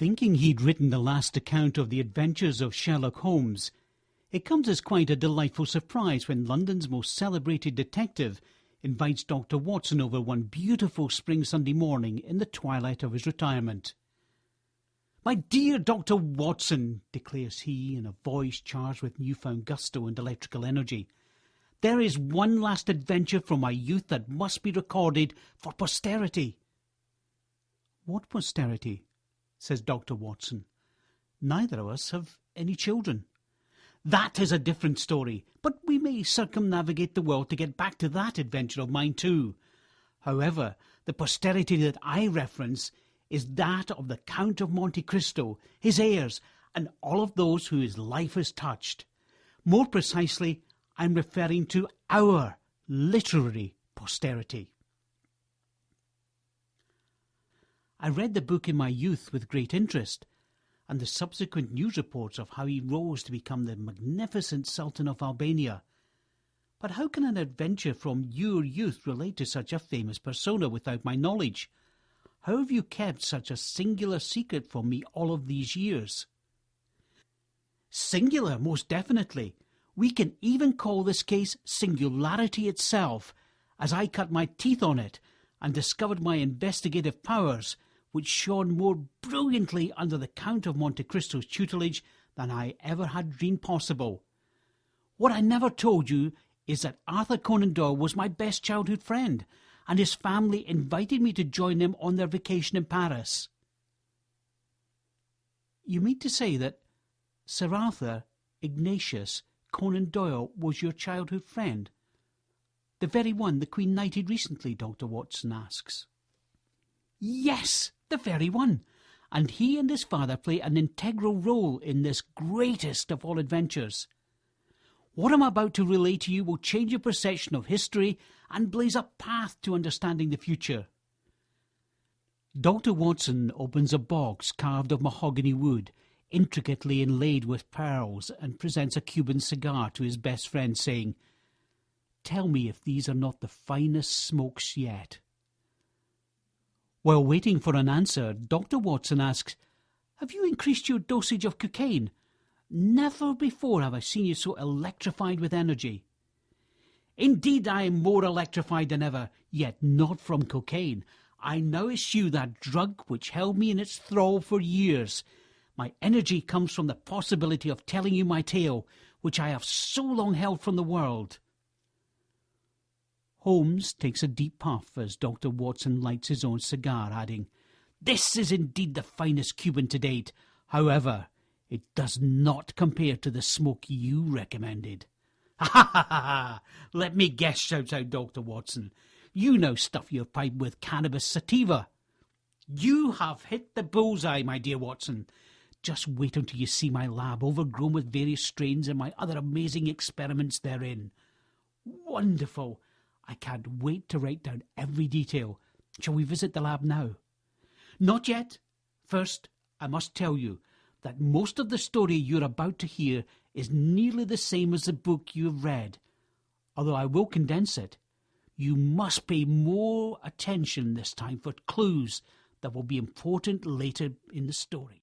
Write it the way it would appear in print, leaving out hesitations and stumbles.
Thinking he'd written the last account of the adventures of Sherlock Holmes, it comes as quite a delightful surprise when London's most celebrated detective invites Dr. Watson over one beautiful spring Sunday morning in the twilight of his retirement. "My dear Dr. Watson," declares he in a voice charged with newfound gusto and electrical energy, "there is one last adventure from my youth that must be recorded for posterity." "What posterity?" says Dr. Watson. "Neither of us have any children." "That is a different story, but we may circumnavigate the world to get back to that adventure of mine too. However, the posterity that I reference is that of the Count of Monte Cristo, his heirs, and all of those who his life has touched. More precisely, I'm referring to our literary posterity. I read the book in my youth with great interest, and the subsequent news reports of how he rose to become the magnificent Sultan of Albania. But how can an adventure from your youth relate to such a famous persona without my knowledge? How have you kept such a singular secret from me all of these years?" "Singular, most definitely. We can even call this case singularity itself, as I cut my teeth on it and discovered my investigative powers, which shone more brilliantly under the Count of Monte Cristo's tutelage than I ever had dreamed possible. What I never told you is that Arthur Conan Doyle was my best childhood friend, and his family invited me to join them on their vacation in Paris." "You mean to say that Sir Arthur Ignatius Conan Doyle was your childhood friend? The very one the Queen knighted recently?" Dr. Watson asks. "Yes, the very one. And he and his father play an integral role in this greatest of all adventures. What I'm about to relate to you will change your perception of history and blaze a path to understanding the future." Dr. Watson opens a box carved of mahogany wood, intricately inlaid with pearls, and presents a Cuban cigar to his best friend, saying, "Tell me if these are not the finest smokes yet." While waiting for an answer, Dr. Watson asks, "Have you increased your dosage of cocaine? Never before have I seen you so electrified with energy." "Indeed, I am more electrified than ever, yet not from cocaine. I now eschew that drug which held me in its thrall for years. My energy comes from the possibility of telling you my tale, which I have so long held from the world." Holmes takes a deep puff as Dr. Watson lights his own cigar, adding, "This is indeed the finest Cuban to date. However, it does not compare to the smoke you recommended." "Ha ha ha ha! Let me guess," shouts out Dr. Watson. "You now stuff your pipe with cannabis sativa." "You have hit the bullseye, my dear Watson. Just wait until you see my lab overgrown with various strains and my other amazing experiments therein. Wonderful! I can't wait to write down every detail. Shall we visit the lab now?" "Not yet. First, I must tell you that most of the story you're about to hear is nearly the same as the book you have read. Although I will condense it, you must pay more attention this time for clues that will be important later in the story."